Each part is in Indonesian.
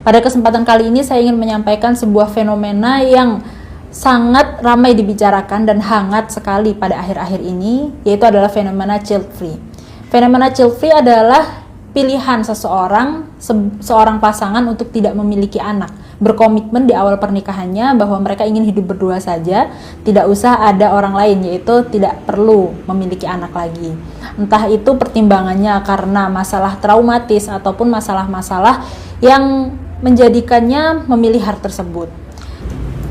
Pada kesempatan kali ini saya ingin menyampaikan sebuah fenomena yang sangat ramai dibicarakan dan hangat sekali pada akhir-akhir ini, yaitu adalah fenomena child free. Fenomena child free adalah pilihan seorang pasangan untuk tidak memiliki anak, berkomitmen di awal pernikahannya bahwa mereka ingin hidup berdua saja, tidak usah ada orang lain, yaitu tidak perlu memiliki anak lagi. Entah itu pertimbangannya karena masalah traumatis ataupun masalah-masalah yang menjadikannya memilih hal tersebut.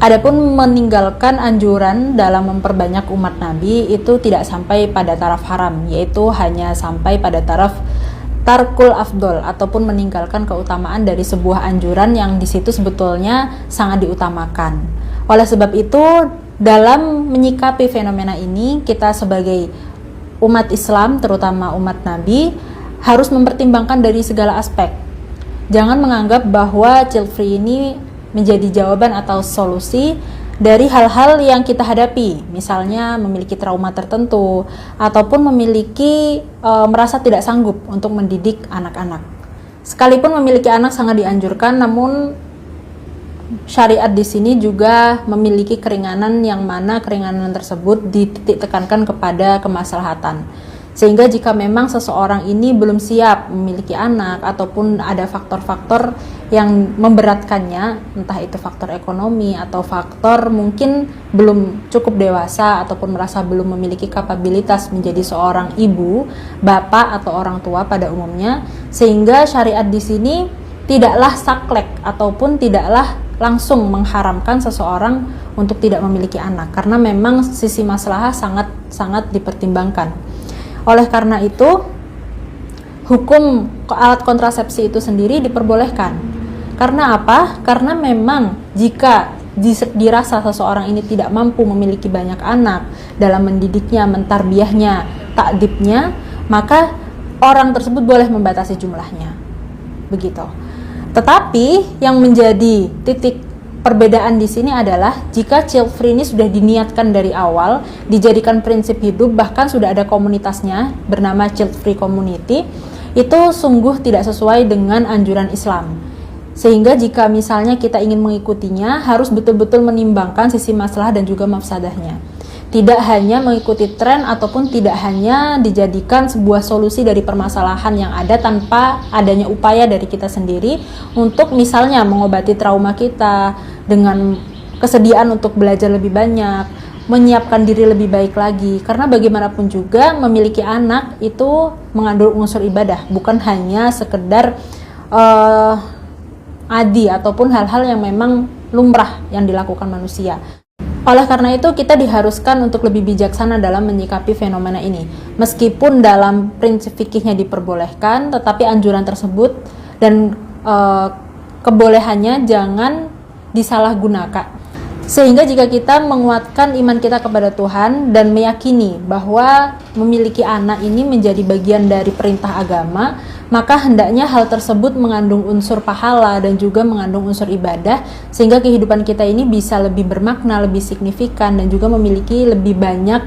Adapun meninggalkan anjuran dalam memperbanyak umat Nabi itu tidak sampai pada taraf haram, yaitu hanya sampai pada taraf tarkul afdol ataupun meninggalkan keutamaan dari sebuah anjuran yang di situ sebetulnya sangat diutamakan. Oleh sebab itu, dalam menyikapi fenomena ini, kita sebagai umat Islam, terutama umat Nabi, harus mempertimbangkan dari segala aspek. Jangan menganggap bahwa child free ini menjadi jawaban atau solusi dari hal-hal yang kita hadapi, misalnya memiliki trauma tertentu ataupun memiliki merasa tidak sanggup untuk mendidik anak-anak. Sekalipun memiliki anak sangat dianjurkan, namun syariat di sini juga memiliki keringanan yang mana keringanan tersebut dititik tekankan kepada kemaslahatan. Sehingga jika memang seseorang ini belum siap memiliki anak ataupun ada faktor-faktor yang memberatkannya, entah itu faktor ekonomi atau faktor mungkin belum cukup dewasa ataupun merasa belum memiliki kapabilitas menjadi seorang ibu, bapak atau orang tua pada umumnya, sehingga syariat di sini tidaklah saklek ataupun tidaklah langsung mengharamkan seseorang untuk tidak memiliki anak, karena memang sisi maslahah sangat dipertimbangkan. Oleh karena itu, hukum alat kontrasepsi itu sendiri diperbolehkan. Karena apa? Karena memang jika dirasa seseorang ini tidak mampu memiliki banyak anak dalam mendidiknya, mentarbiyahnya, takdibnya, maka orang tersebut boleh membatasi jumlahnya. Begitu. Tetapi yang menjadi titik perbedaan di sini adalah jika child free ini sudah diniatkan dari awal, dijadikan prinsip hidup, bahkan sudah ada komunitasnya bernama child free community, itu sungguh tidak sesuai dengan anjuran Islam. Sehingga jika misalnya kita ingin mengikutinya, harus betul-betul menimbangkan sisi maslahat dan juga mafsadahnya. Tidak hanya mengikuti tren ataupun tidak hanya dijadikan sebuah solusi dari permasalahan yang ada tanpa adanya upaya dari kita sendiri untuk misalnya mengobati trauma kita dengan kesediaan untuk belajar lebih banyak, menyiapkan diri lebih baik lagi. Karena bagaimanapun juga memiliki anak itu mengandung unsur ibadah, bukan hanya sekedar adi ataupun hal-hal yang memang lumrah yang dilakukan manusia. Oleh karena itu, kita diharuskan untuk lebih bijaksana dalam menyikapi fenomena ini. Meskipun dalam prinsip fikihnya diperbolehkan, tetapi anjuran tersebut dan kebolehannya jangan disalahgunakan. Sehingga jika kita menguatkan iman kita kepada Tuhan dan meyakini bahwa memiliki anak ini menjadi bagian dari perintah agama, maka hendaknya hal tersebut mengandung unsur pahala dan juga mengandung unsur ibadah, sehingga kehidupan kita ini bisa lebih bermakna, lebih signifikan, dan juga memiliki lebih banyak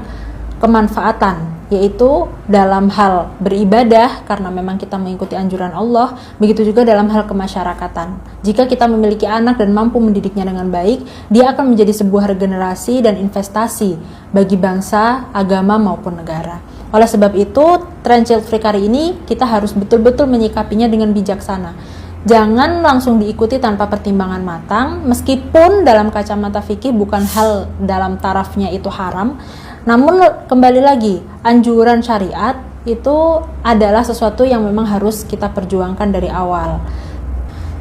kemanfaatan, yaitu dalam hal beribadah karena memang kita mengikuti anjuran Allah, begitu juga dalam hal kemasyarakatan. Jika kita memiliki anak dan mampu mendidiknya dengan baik, dia akan menjadi sebuah regenerasi dan investasi bagi bangsa, agama maupun negara. Oleh sebab itu, tren child free kali ini kita harus betul-betul menyikapinya dengan bijaksana. Jangan langsung diikuti tanpa pertimbangan matang, meskipun dalam kacamata fikih bukan hal dalam tarafnya itu haram. Namun kembali lagi, anjuran syariat itu adalah sesuatu yang memang harus kita perjuangkan dari awal.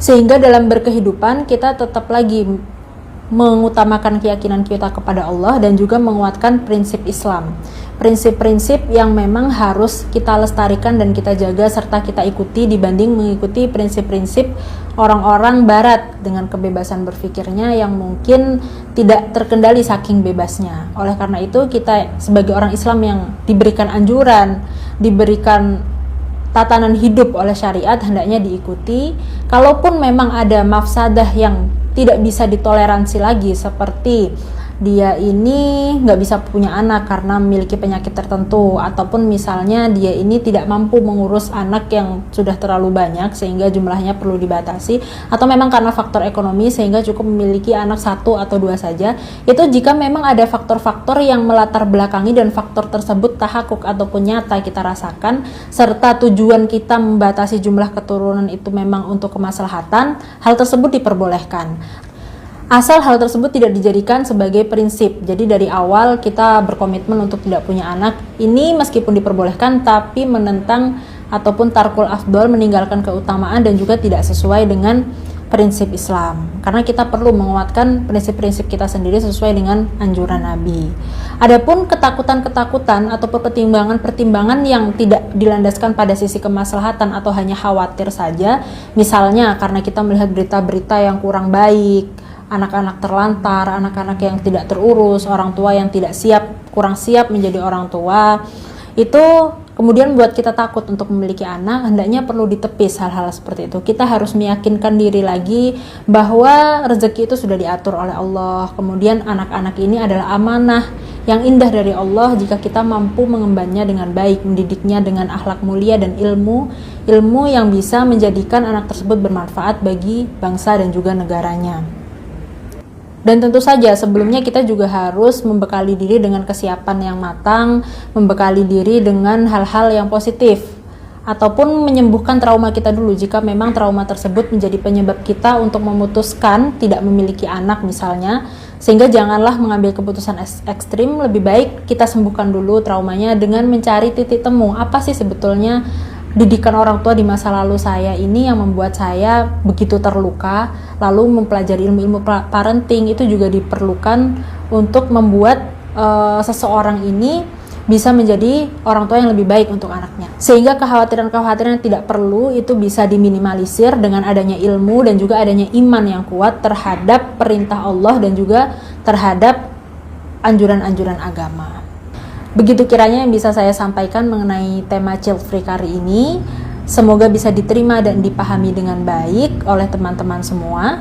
Sehingga dalam berkehidupan kita tetap lagi mengutamakan keyakinan kita kepada Allah dan juga menguatkan prinsip Islam. Prinsip-prinsip yang memang harus kita lestarikan dan kita jaga serta kita ikuti dibanding mengikuti prinsip-prinsip orang-orang barat dengan kebebasan berpikirnya yang mungkin tidak terkendali saking bebasnya. Oleh karena itu, kita sebagai orang Islam yang diberikan anjuran, diberikan tatanan hidup oleh syariat, hendaknya diikuti. Kalaupun memang ada mafsadah yang tidak bisa ditoleransi lagi, seperti dia ini nggak bisa punya anak karena memiliki penyakit tertentu, ataupun misalnya dia ini tidak mampu mengurus anak yang sudah terlalu banyak sehingga jumlahnya perlu dibatasi, atau memang karena faktor ekonomi sehingga cukup memiliki anak 1 atau 2 saja. Itu jika memang ada faktor-faktor yang melatar belakangi dan faktor tersebut tahakuk ataupun nyata kita rasakan, serta tujuan kita membatasi jumlah keturunan itu memang untuk kemaslahatan, hal tersebut diperbolehkan. Asal hal tersebut tidak dijadikan sebagai prinsip. Jadi dari awal kita berkomitmen untuk tidak punya anak. Ini meskipun diperbolehkan tapi menentang ataupun tarkul afdol, meninggalkan keutamaan dan juga tidak sesuai dengan prinsip Islam. Karena kita perlu menguatkan prinsip-prinsip kita sendiri sesuai dengan anjuran Nabi. Adapun ketakutan-ketakutan atau pertimbangan-pertimbangan yang tidak dilandaskan pada sisi kemaslahatan atau hanya khawatir saja, misalnya karena kita melihat berita-berita yang kurang baik, anak-anak terlantar, anak-anak yang tidak terurus, orang tua yang tidak siap, kurang siap menjadi orang tua, itu kemudian buat kita takut untuk memiliki anak. Hendaknya perlu ditepis hal-hal seperti itu. Kita harus meyakinkan diri lagi bahwa rezeki itu sudah diatur oleh Allah. Kemudian anak-anak ini adalah amanah yang indah dari Allah jika kita mampu mengembannya dengan baik, mendidiknya dengan akhlak mulia dan ilmu yang bisa menjadikan anak tersebut bermanfaat bagi bangsa dan juga negaranya. Dan tentu saja sebelumnya kita juga harus membekali diri dengan kesiapan yang matang, membekali diri dengan hal-hal yang positif, ataupun menyembuhkan trauma kita dulu jika memang trauma tersebut menjadi penyebab kita untuk memutuskan tidak memiliki anak misalnya. Sehingga janganlah mengambil keputusan ekstrim, lebih baik kita sembuhkan dulu traumanya dengan mencari titik temu. Apa sih sebetulnya didikan orang tua di masa lalu saya ini yang membuat saya begitu terluka, lalu mempelajari ilmu-ilmu parenting itu juga diperlukan untuk membuat seseorang ini bisa menjadi orang tua yang lebih baik untuk anaknya. Sehingga kekhawatiran-kekhawatiran yang tidak perlu itu bisa diminimalisir dengan adanya ilmu dan juga adanya iman yang kuat terhadap perintah Allah dan juga terhadap anjuran-anjuran agama. Begitu kiranya yang bisa saya sampaikan mengenai tema child free kali ini. Semoga bisa diterima dan dipahami dengan baik oleh teman-teman semua,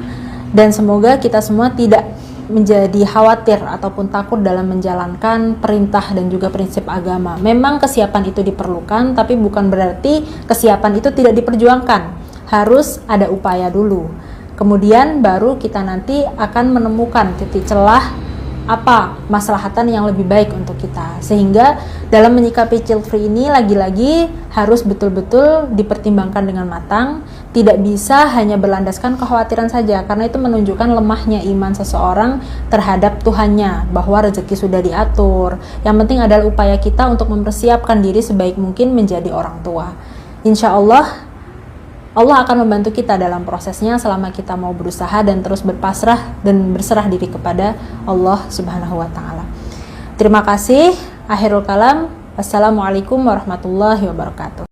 dan semoga kita semua tidak menjadi khawatir ataupun takut dalam menjalankan perintah dan juga prinsip agama. Memang kesiapan itu diperlukan, tapi bukan berarti kesiapan itu tidak diperjuangkan. Harus ada upaya dulu. Kemudian baru kita nanti akan menemukan titik celah apa maslahatan yang lebih baik untuk kita. Sehingga dalam menyikapi child free ini lagi-lagi harus betul-betul dipertimbangkan dengan matang, tidak bisa hanya berlandaskan kekhawatiran saja, karena itu menunjukkan lemahnya iman seseorang terhadap Tuhannya, bahwa rezeki sudah diatur. Yang penting adalah upaya kita untuk mempersiapkan diri sebaik mungkin menjadi orang tua. Insya Allah Allah akan membantu kita dalam prosesnya selama kita mau berusaha dan terus berpasrah dan berserah diri kepada Allah Subhanahu wa Ta'ala. Terima kasih. Akhirul kalam. Wassalamualaikum warahmatullahi wabarakatuh.